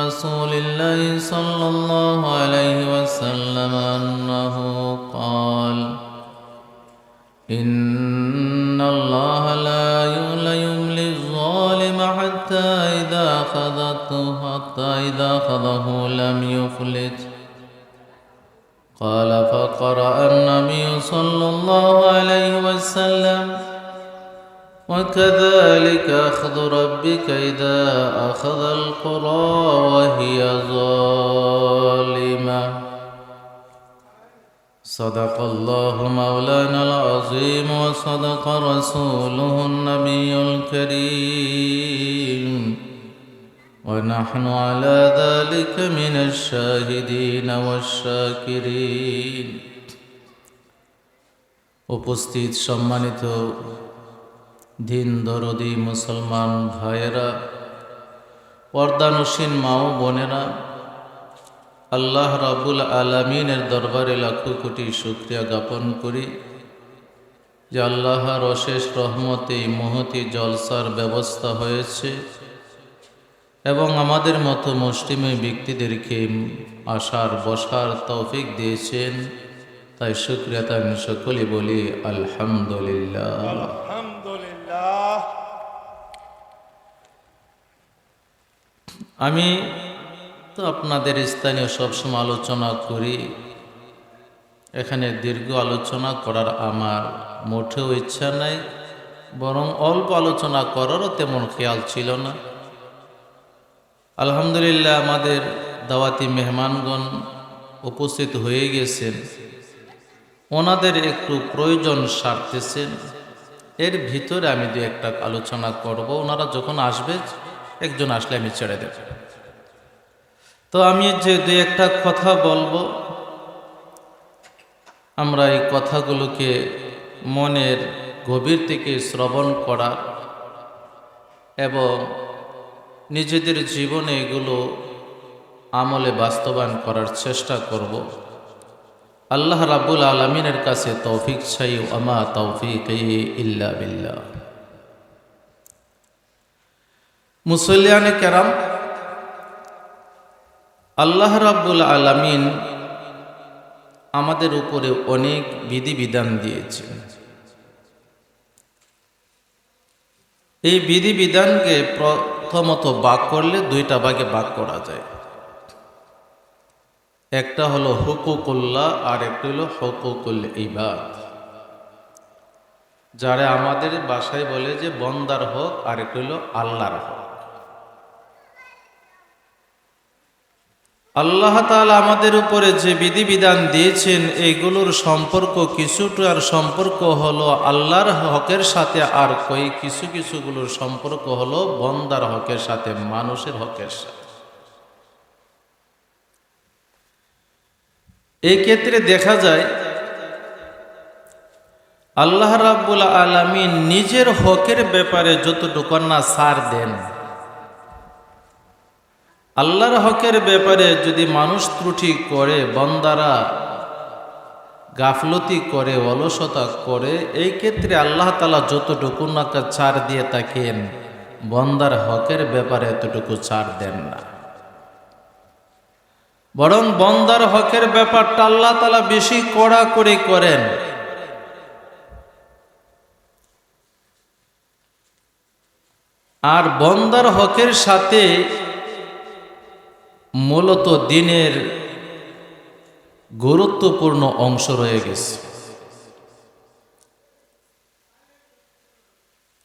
رسول الله صلى الله عليه وسلم أنه قال إن الله لا يملي الظالم حتى إذا أخذه لم يفلت. قال فقرأ النبي صلى الله عليه وسلم وكذلك أخذ ربك إذا أخذ القرى وهي ظالمة. صدق الله مولانا العظيم وصدق رسوله النبي الكريم ونحن على ذلك من الشاهدين والشاكرين. উপস্থিত সম্মানিত দিন দরদি মুসলমান ভাইয়েরা, পর্দানসীন মা ও বোনেরা, আল্লাহ রাব্বুল আলামিনের দরবারে লাখো কোটি শুকরিয়া জ্ঞাপন করি যে আল্লাহর অশেষ রহমতে এই মহতি জলসার ব্যবস্থা হয়েছে এবং আমাদের মতো মুসলিম ব্যক্তিদেরকে আসার বসার তৌফিক দিয়েছেন। তাই শুকরিয়া তাই আমি সকলে বলি আলহামদুলিল্লাহ। আলহামদুলিল্লাহ। আমি তো আপনাদের স্থানীয় সবসময় আলোচনা করি, এখানে দীর্ঘ আলোচনা করার আমার মোটেও ইচ্ছা নাই, বরং অল্প আলোচনা করারও তেমন খেয়াল ছিল না। আলহামদুলিল্লাহ আমাদের দাওয়াতি মেহমানগণ উপস্থিত হয়ে গেছেন, ওনাদের একটু প্রয়োজন সারতেছেন, এর ভিতরে আমি দু একটা আলোচনা করব। ওনারা যখন আসবে, একজন আসলে আমি ছেড়ে দেব। তো আমি যে দু একটা কথা বলবো, আমরা এই কথাগুলোকে মনের গভীর থেকে শ্রবণ করা এবং নিজেদের জীবনে এগুলো আমলে বাস্তবায়ন করার চেষ্টা করব। আল্লাহ রাব্বুল আলামিনের কাছে তৌফিক চাই, ওমা তৌফিকি ইল্লা বিল্লাহ। মুসল্লিয়ানে কেরাম, আল্লাহ রাব্বুল আলামিন আমাদের উপরে অনেক বিধিবিধান দিয়েছেন। এই বিধিবিধানকে প্রথমত ভাগ করলে দুইটা ভাগে ভাগ করা যায়। একটা হলো হুকুকুল্লাহ আর একটা হলো হুকুকুল ইবাদ, যারা আমাদের ভাষায় বলে যে বন্দার হক, আর একটা হলো আল্লাহর হক। আল্লাহ তাআলা আমাদের উপরে যে বিধিবিধান দিয়েছেন, এইগুলোর সম্পর্ক কিছুটার সম্পর্ক হলো আল্লাহর হকের সাথে, আর কিছুগুলোর সম্পর্ক হলো বন্দার হকের সাথে, মানুষের হকের সাথে। এই ক্ষেত্রে দেখা যায় আল্লাহ রাব্বুল আলামিন নিজের হকের ব্যাপারে যতটুকু না ছাড় দেন, আল্লাহর হকের ব্যাপারে যদি মানুষ ত্রুটি করে, বন্দারা গাফলতি করে, অলসতা করে, এই ক্ষেত্রে আল্লাহ তাআলা যতটুকু না ছাড় দিয়ে থাকেন, বন্দার হকের ব্যাপারে এতটুকু ছাড় দেন না। বরং বন্দার হকের ব্যাপারটা আল্লাহ তাআলা বেশি কড়া করে করেন। আর বন্দার হকের সাথে মূলত দিনের গুরুত্বপূর্ণ অংশ রয়ে গেছে।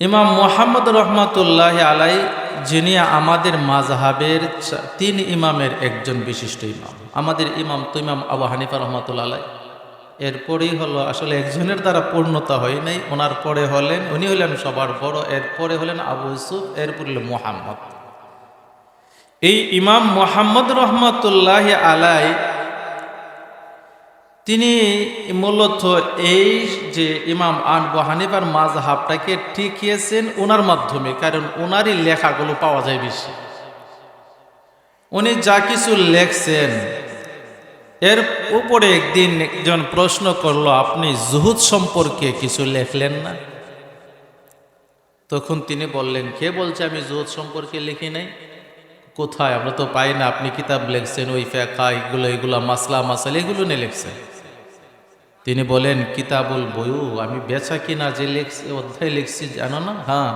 ইমাম মুহাম্মদ রহমাতুল্লাহ আলাই, যিনি আমাদের মাযহাবের 3 ইমামের একজন বিশিষ্ট ইমাম। আমাদের ইমাম তো ইমাম আবু হানিফা রহমাতুল্লাহ আলাই, এরপরেই হলো, আসলে একজনের দ্বারা পূর্ণতা হয় নাই, ওনার পরে হলেন, উনি হলেন সবার বড়, এরপরে হলেন আবু ইউসুফ, এরপর হলেন মুহাম্মদ। এই ইমাম মুহাম্মদ রহমাতুল্লাহ আলাই তিনি মূলত এই যে ইমাম আবু হানিফার মাযহাবটাকে টিকিয়েছেন ওনার মাধ্যমে, কারণ ওনারই লেখাগুলো পাওয়া যায় বেশি। উনি যা কিছু লেখছেন, এর উপরে একদিন একজন প্রশ্ন করলো, আপনি জুহুদ সম্পর্কে কিছু লেখলেন না? তখন তিনি বললেন, কে বলছে আমি জুহুদ সম্পর্কে লিখি নাই? কোথায়? আমরা তো পাই না। আপনি কিতাব লিখছেন, ওই ফেকা এগুলো মাসলা মাসাল এগুলো নিয়ে লিখছেন। তিনি বলেন, কিতাবুল বয়ু, আমি বেচা কিনা যে লিখছি, অধ্যায় লিখছি জানো না? হ্যাঁ,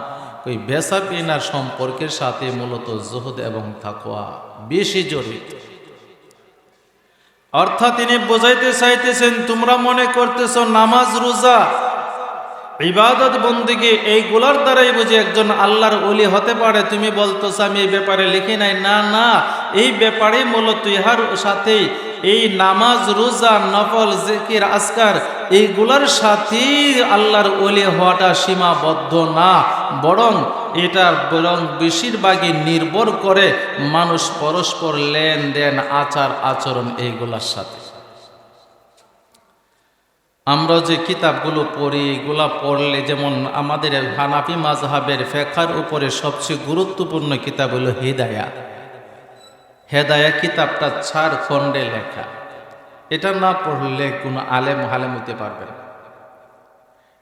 ওই বেচা কেনার সম্পর্কের সাথে মূলত জুহুদ এবং তাকওয়া বেশি জড়িত। অর্থাৎ তিনি বোঝাইতে চাইতেছেন, তোমরা মনে করতেছ নামাজ রোজা ইবাদত বন্দেগী এইগুলার দ্বারাই বুঝি একজন আল্লাহর ওলি হতে পারে। তুমি বলতেছ আমি এই ব্যাপারে লিখি নাই। না না, এই ব্যাপারে মূলত ইহার সাথেই এই নামাজ রোজা নফল জিকির আজকার এইগুলার সাথেই আল্লাহর ওলি হওয়াটা সীমাবদ্ধ না, বরং বেশিরভাগই নির্ভর করে মানুষ পরস্পর লেনদেন আচার আচরণ এইগুলার সাথে। আমরা যে কিতাবগুলো পড়ি, এগুলা পড়লে যেমন আমাদের হানাফি মাযহাবের ফিকহের উপরে সবচেয়ে গুরুত্বপূর্ণ কিতাব হলো হিদায়া। হেদায়া কিতাবটা 4 খণ্ডে লেখা। এটা না পড়লে কোনো আলেম হতে পারবে না।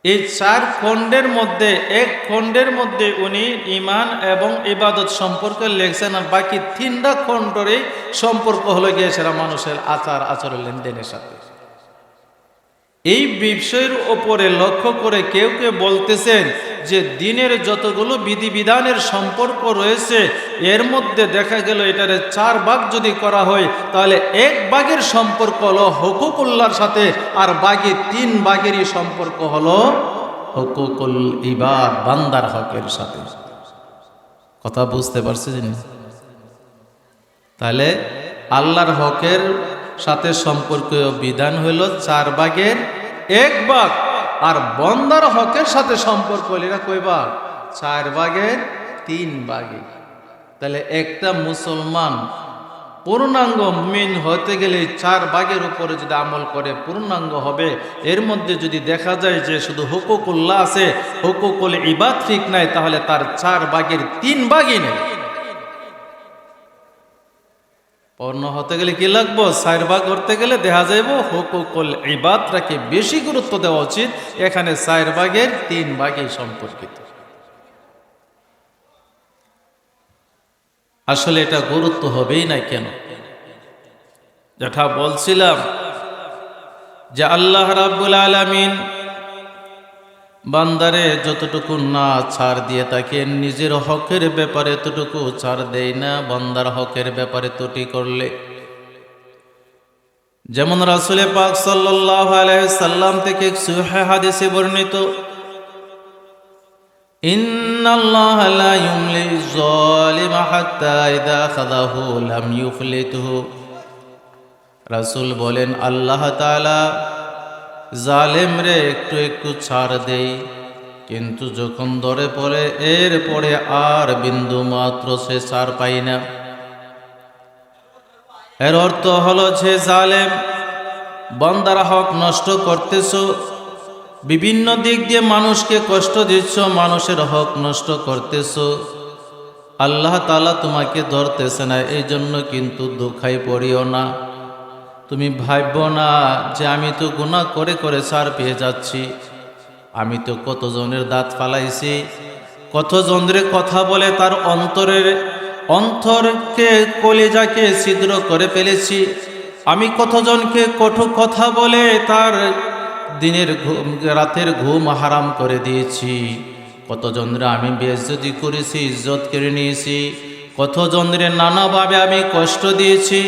এই 4 খণ্ডের মধ্যে 1 খণ্ডের মধ্যে উনি ঈমান এবং ইবাদত সম্পর্কে লিখছেন, আর বাকি 3টা খণ্ডেরই সম্পর্ক হলো গিয়ে সেটা মানুষের আচার আচরণ লেনদেনের সাথে। এই বিষয়ের ওপরে লক্ষ্য করে কেউ কেউ বলতেছেন যে দিনের যতগুলো বিধিবিধানের সম্পর্ক রয়েছে এর মধ্যে দেখা গেল এটার 4 ভাগ যদি করা হয়, তাহলে 1 ভাগের সম্পর্ক হলো হুকুকুল্লাহর সাথে, আর বাকি 3 ভাগেরই সম্পর্ক হলো হুকুকুল ইবাদ, বান্দার হকের সাথে। কথা বুঝতে পারছেন? তাহলে আল্লাহর হকের সাথে সম্পর্কীয় বিধান হইল 4 ভাগের 1 ভাগ, আর বান্দার হকের সাথে সম্পর্ক হইল এটা কয় ভাগ? 4 ভাগের 3 ভাগে। তাহলে একটা মুসলমান পূর্ণাঙ্গ মুমিন হতে গেলে 4 ভাগের উপরে যদি আমল করে পূর্ণাঙ্গ হবে। এর মধ্যে যদি দেখা যায় যে শুধু হুকুকুল্লাহ আছে, হুকুকুল ইবাদ ঠিক নাই, তাহলে তার 4 ভাগের 3 ভাগই নেই। পূর্ণ হতে গেলে কি লাগবো? 4 ভাগ করতে গেলে দেখা যাইব হুকুকুল ইবাদটাকে বেশি গুরুত্ব দেওয়া উচিত। এখানে 4 ভাগের 3 ভাগই সম্পর্কিত। আসলে এটা গুরুত্ব হবেই না কেন? যেটা বলছিলাম যে আল্লাহ রাব্বুল আলামিন বান্দারে যতটুকু না ছাড় দিয়ে তাকে নিজের হকের ব্যাপারে এতটুকু ছাড় দেয় না, বান্দার হকের ব্যাপারে ত্রুটি করলে। যেমন রাসূল পাক সাল্লাল্লাহু আলাইহি সাল্লাম থেকে সহিহ হাদিসে বর্ণিত, ইন্নাল্লাহা লা ইউমলি যালিমা হাত্তা ইযা আখাযাহু লাম ইউফলিতহু। রাসূল বলেন, আল্লাহ তাআলা জালেম রে একটু একটু ছাড় দেই, কিন্তু যখন ধরে পড়ে এরপরে আর বিন্দু মাত্র সে ছাড় পাই না। এর অর্থ হলো যে জালেম বান্দার হক নষ্ট করতেছো, বিভিন্ন দিক দিয়ে মানুষকে কষ্ট দিচ্ছ, মানুষের হক নষ্ট করতেছো, আল্লাহ তাআলা তোমাকে ধরতেছে না। এই জন্য কিন্তু দুঃখাই পড়িও না। তুমি ভাববো না যে আমি তো গুনাহ করে করে ছাড় পেয়ে যাচ্ছি, আমি তো কতজনের দাঁত ফালাইছি, কতজনের কথা বলে তার অন্তরকে কলিজাকে ছিদ্র করে ফেলেছি, আমি কতজনকে কটু কথা বলে তার দিনের রাতের ঘুম হারাম করে দিয়েছি, কতজনরে আমি বেইজ্জতি করেছি, ইজ্জত কেড়ে নিয়েছি, কতজনরে নানাভাবে আমি কষ্ট দিয়েছি,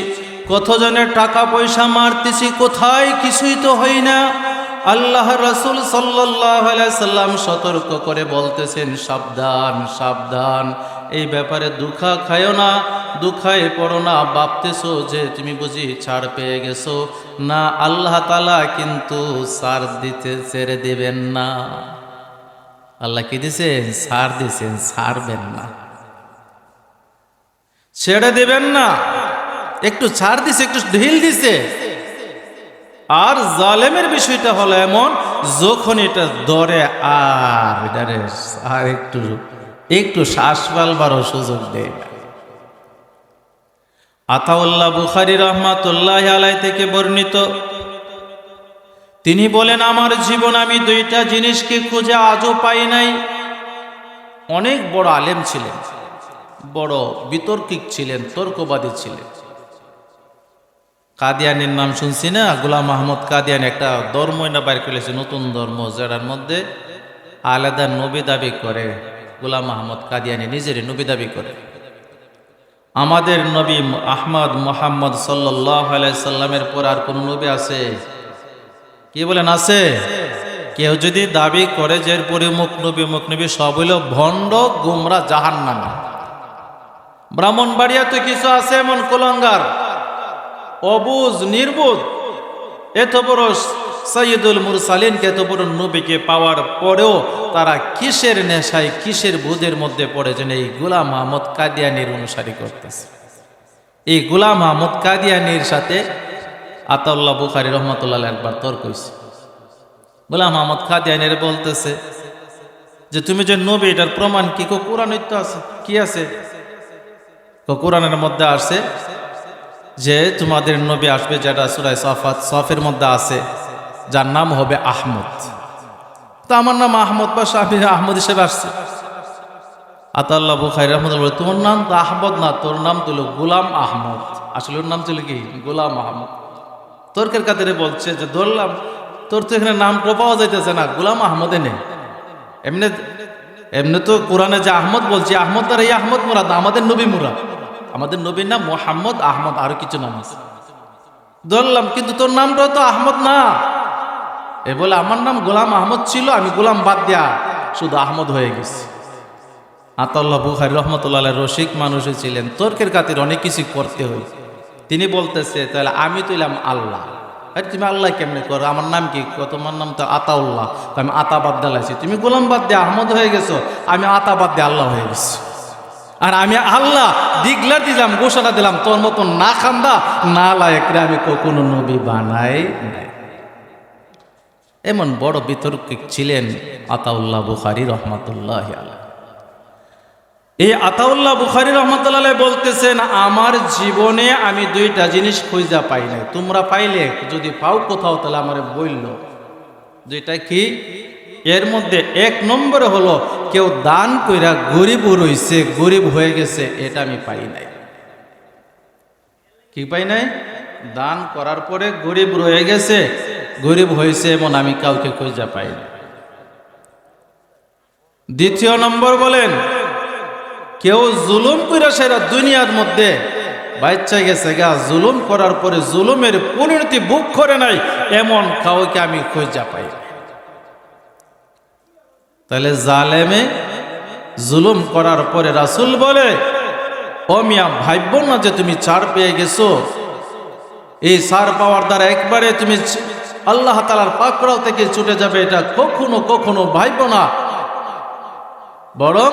কতজনের টাকা পয়সা মারতেছি, কোথায় কিছুই তো হয় না। আল্লাহ রাসূল সাল্লাল্লাহু আলাইহি সাল্লাম সতর্ক করে বলতেছেন, সাবধান সাবধান, এই ব্যাপারে দুঃখা খায়ো না, দুঃখায় পড়ো না। ভাবতেছো যে তুমি বুঝি ছাড় পেয়ে গেছো, না, আল্লাহ তাআলা কিন্তু ছাড় দিতে ছেড়ে দিবেন না। আল্লাহ কি দিছেন? ছাড় দিছেন, ছাড়বেন না, ছেড়ে দিবেন না। একটু ছাড় দিছে, একটু ঢিল দিছে। আর জালেমের বিষয়টা হলো এমন, যখন এটা ধরে আর এটারে আর একটু শ্বাস ফেলবারও সুযোগ দেয় না। আতাউল্লাহ বুখারী রাহমাতুল্লাহি আলাইহি থেকে বর্ণিত, তিনি বলেন, আমার জীবন আমি 2টা জিনিসকে খুঁজে আজও পাই নাই। অনেক বড় আলেম ছিলেন, বড় বিতর্কিক ছিলেন, তর্কবাদী ছিলেন। কাদিয়ানির নাম শুনছি না, গোলাম আহমদ কাদিয়ানি একটা ধর্মই না বাইর করেছে, নতুন ধর্ম, যেটার মধ্যে আলাদা নবী দাবি করে। গোলাম আহমদ কাদিয়ানি নিজেরই নবী দাবি করে। আমাদের নবী আহমদ মোহাম্মদ সাল্লাল্লাহু আলাইহি সাল্লামের পর আর কোন নবী আছে? কি বলেন আছে? কেউ যদি দাবি করে যে এরপরে মুখ নবী সব হইল ভণ্ড, গুমরা, জাহান্নামী। ব্রাহ্মণবাড়িয়াতে কিছু আছে এমন কুলাঙ্গার, অবুজ, নির্বোধ, এত বড় সৈয়দুল মুরসালিনকে, এত বড় নবীকে পাওয়ার পরেও তারা কিসের নেশায়, কিসের বুধের মধ্যে পড়েছেন? এই গোলাম আহমদ কাদিয়ানির অনুসারী করতেছে। এই গোলাম আহমদ কাদিয়ানির সাথে আতাউল্লাহ বুখারী রহমাতুল্লাহ একবার তর্ক হইছে। গোলাম আহমদ কাদিয়ানির বলতেছে যে তুমি যে নবী, এটার প্রমাণ কি? কোরআনে তো আছে। কি আছে? কোরআনের মধ্যে আসছে যে তোমাদের নবী আসবে, যেটা সূরা সফের মধ্যে আছে, যার নাম হবে আহমদ। তো আমার নাম আহমদ বা আমি আহমদ হিসেবে আসছে। আতাউল্লাহ বুখারী রহমাতুল্লাহ, তোমার নাম তো আহমদ না, তোর নাম ছিল গোলাম আহমদ। আসলে ওর নাম ছিল কি? গোলাম আহমদ। তর্কের কাতারে বলছে যে ধরলাম তোর তো এখানে নামটা পাওয়া যাইতেছে না, গোলাম আহমদে নেই। এমনি এমনি তো কোরআনে যে আহমদ বলছি, আহমদ তার এই আহমদ মুরাদ, আমাদের নবী মুরাদ। আমাদের নবীর নাম মোহাম্মদ, আহমদ, আরো কিছু নাম আছে। ধরলাম কিন্তু তোর নামটা তো আহমদ না। এ বলে আমার নাম গোলাম আহমদ ছিল, আমি গোলাম বাদ দিয়া শুধু আহমদ হয়ে গেছি। আতাউল্লাহ বুখারী রহমাতুল্লাহ রসিক মানুষই ছিলেন, তর্কের খাতির অনেক কিছু করতে হয়। তিনি বলতেছে তাহলে আমি তো এলাম আল্লাহ। আরে তুমি আল্লাহ কেমনে করো? আমার নাম কি? তোমার নাম তো আতাউল্লাহ, আমি আতা বাদ দিলাইছি। তুমি গোলাম বাদ দিয়ে আহমদ হয়ে গেছো, আমি আতা বাদ দিয়ে আল্লাহ হয়ে গেছি। আর আমি আল্লাহ ডিগলার দিলাম, ঘোষণা দিলাম, তোর মতন না খান্দা না লায়করে আমি কখনো নবী বানাই নাই। এমন বড় বিতর্কিক ছিলেন আতাউল্লাহ বুখারী রহমাতুল্লাহ আলাইহি। এই আতাউল্লাহ বুখারী রহমাতুল্লাহ বলতেছেন, আমার জীবনে আমি দুইটা জিনিস খুঁজা পাই নাই, তোমরা পাইলে যদি পাও কোথাও তাহলে আমারে বলল। দুইটা কি? এর মধ্যে এক নম্বরে হলো কেউ দান কইরা গরিব রইছে, গরিব হয়ে গেছে, এটা আমি পাই নাই। কি পাই নাই? দান করার পরে গরিব রয়ে গেছে, গরিব হয়েছে এমন আমি কাউকে খুঁজা পাই না। দ্বিতীয় নম্বর বলেন, কেউ জুলুম কইরা সেরা দুনিয়ার মধ্যে বাচ্চা গেছে গা, জুলুম করার পরে জুলুমের পরিণতি ভোগ করে নাই, এমন কাউকে আমি খুঁজা পাই না। তাহলে জালেমে জুলুম করার পরে রাসূল বলে, ও মিয়া ভাইব না যে তুমি ছাড় পেয়ে গেছো, এই ছাড় পাওয়ার দ্বারা একবারে তুমি আল্লাহ তাআলার পাকড়াও থেকে ছুটে যাবে, এটা কখনো কখনো ভাইব না। বরং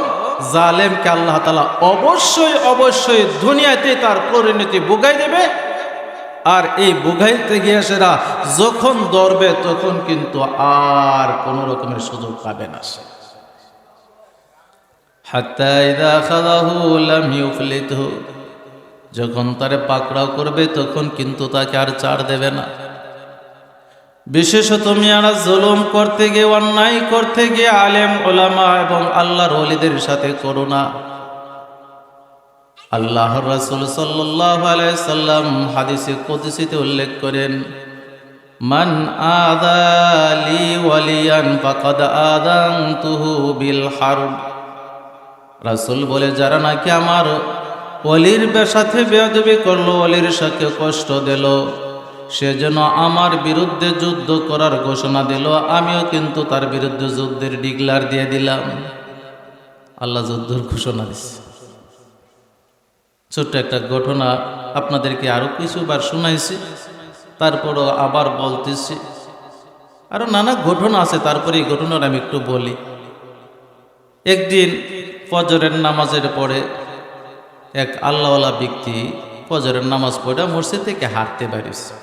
জালেমকে আল্লাহ তাআলা অবশ্যই অবশ্যই দুনিয়াতে তার পরিণতি ভোগাই দেবে। আর এই ভোগাইতে গিয়ে সেরা যখন ধরবে তখন কিন্তু আর কোন রকমের সুযোগ পাবে না সে। হাত্তা ইযা খাযাহু লাম ইউফলিতহু, যখন তারে পাকড়াও করবে তখন কিন্তু তাকে আর ছাড় দেবে না। বিশেষত মিয়ারা জুলুম করতে গিয়ে, অন্যায় করতে গিয়ে আলেম ওলামা এবং আল্লাহর ওলিদের সাথে করো না। আল্লাহর রাসূল সাল্লাল্লাহু আলাইহি সাল্লাম হাদিসে কুদসিতে উল্লেখ করেন, মান আযালি ওয়ালিয়ান ফাকাদ আযানতুহু বিল হারব। রাসূল বলে, যারা নাকি আমার ওলির সাথে বেয়াদবি করলো, ওলির সাথে কষ্ট দিল, সেজন্য আমার বিরুদ্ধে যুদ্ধ করার ঘোষণা দিল, আমিও কিন্তু তার বিরুদ্ধে যুদ্ধের ডিক্লার দিয়ে দিলাম। আল্লাহ যুদ্ধের ঘোষণা দিচ্ছে। ছোট্ট একটা ঘটনা আপনাদেরকে আরো কিছুবার শুনাইছি, তারপরও আবার বলতেছি। আরো নানা ঘটনা আছে, তারপরে এই ঘটনাটা আমি একটু বলি। একদিন ফজরের নামাজের পরে এক আল্লাহওয়ালা ব্যক্তি ফজরের নামাজ পড়ে মসজিদ থেকে হাঁটতে বেরিয়েছে,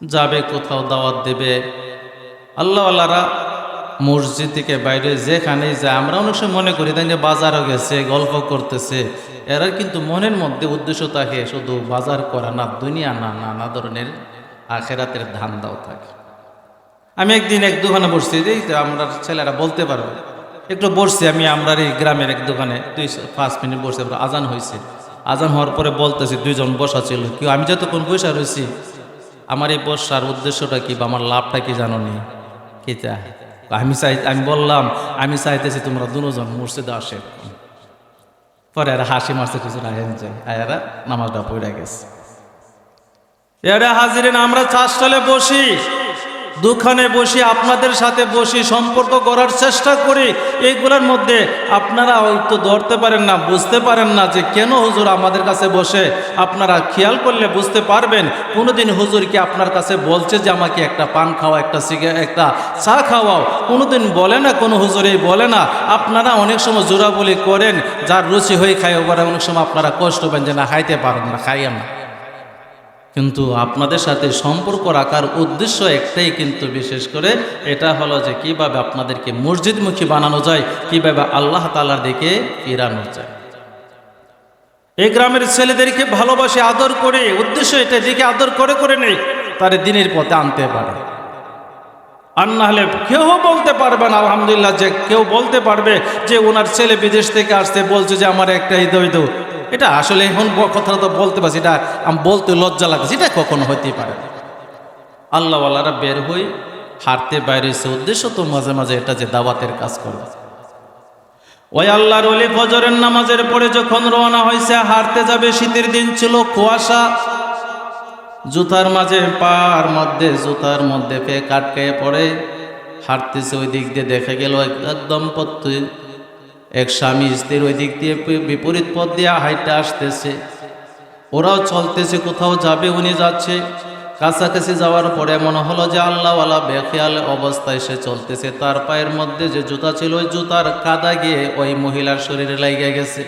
যাবে কোথাও দাওয়াত দেবে। আল্লাহওয়ালারা মসজিদ থেকে বাইরে যেখানেই যায়, আমরা অনেক সময় মনে করি তাই যে বাজারও গেছে, গল্প করতেছে, এরা কিন্তু মনের মধ্যে উদ্দেশ্য থাকে শুধু বাজার করা না, দুনিয়া না, নানা ধরনের আখেরাতের ধান্দাও থাকে। আমি একদিন এক দোকানে বসছি, আমরা ছেলেরা বলতে পারবে, একটু বসছি আমি আমরা এই গ্রামের এক দোকানে 5 মিনিট বসে, আজান হয়েছে। আজান হওয়ার পরে বলতেছি, দুইজন বসা ছিল, কেউ আমি যতক্ষণ বসা রয়েছি, আমার এই বসার উদ্দেশ্যটা কি বা আমার লাভটা কি জানো নি? কি চাই আমি বললাম আমি চাইতেছি তোমরা দুজন মসজিদে আসে। পরে আর হাসি মারছে, কিছু রাখেন যায় আয়ারা নামাজটা পড়ে গেছে। এরা হাজিরিন, আমরা চাষতলে বসি, দুখানে বসি, আপনাদের সাথে বসি, সম্পর্ক করার চেষ্টা করি। এইগুলোর মধ্যে আপনারা হয়তো ধরতে পারেন না, বুঝতে পারেন না যে কেন হুজুর আমাদের কাছে বসে। আপনারা খেয়াল করলে বুঝতে পারবেন, কোনোদিন হুজুর কি আপনার কাছে বলছে যে আমাকে একটা পান খাওয়া, একটা সিগারেট, একটা চা খাওয়াও? কোনোদিন বলে না, কোনো হুজুরই বলে না। আপনারা অনেক সময় জোরাবলি করেন, যার রুচি হয়ে খায় ওরা, অনেক সময় আপনারা কষ্ট পান যে না খাইতে পারেন না, খাইয়া না। কিন্তু আপনাদের সাথে সম্পর্ক রাখার উদ্দেশ্য একটাই, কিন্তু বিশেষ করে এটা হলো যে কিভাবে আপনাদেরকে মসজিদমুখী বানানো যায়, কিভাবে আল্লাহ তাআলার দিকে ফিরানো যায়। এই গ্রামের ছেলেদেরকে ভালোবাসে, আদর করে, উদ্দেশ্য এটা, দিকে আদর করে করে নেই তার দিনের পথে আনতে পারে। আর না হলে কেউ বলতে পারবে না আলহামদুলিল্লাহ, যে কেউ বলতে পারবে যে ওনার ছেলে বিদেশ থেকে আসতে বলছে যে আমার একটা হৃদয় দো। এটা আসলে এখন কথাটা তো বলতে পারছি, এটা আমি বলতে লজ্জা লাগছে, এটা কখনো হইতে পারে না। আল্লাহওয়ালারা বের হই হাঁটতে বাইরেছে, উদ্দেশ্য তো মাঝে মাঝে এটা যে দাওয়াতের কাজ করবে। ওই আল্লাহর ওলি ফজরের নামাজের পরে যখন রওনা হয়েছে, হাঁটতে যাবে, শীতের দিন ছিল, কুয়াশা, জুতার মাঝে পার মধ্যে, জুতার মধ্যে পেয়ে কাটকে পড়ে হাঁটতেছে। ওই দিক দিয়ে দেখা গেল একদম পথে এক স্বামী স্ত্রীর ওই দিক দিয়ে বিপরীত পথ দিয়ে হাইটে আসতেছে, ওরাও চলতেছে, কোথাও যাবে, উনি যাচ্ছে। কাছাকাছি যাওয়ার পরে মনে হলো যে আল্লাহওয়ালা বেখেয়াল অবস্থায় সে চলতেছে, তার পায়ের মধ্যে যে জুতা ছিল ওই জুতার কাদা গিয়ে ওই মহিলার শরীরে লেগে গেছে।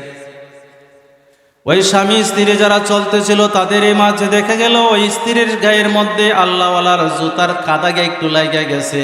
ওই স্বামী স্ত্রী যারা চলতেছিল তাদের এই মাঝে দেখা গেল ওই স্ত্রীর গায়ের মধ্যে আল্লাহওয়ালার জুতার কাদা গিয়ে একটু লেগে গেছে।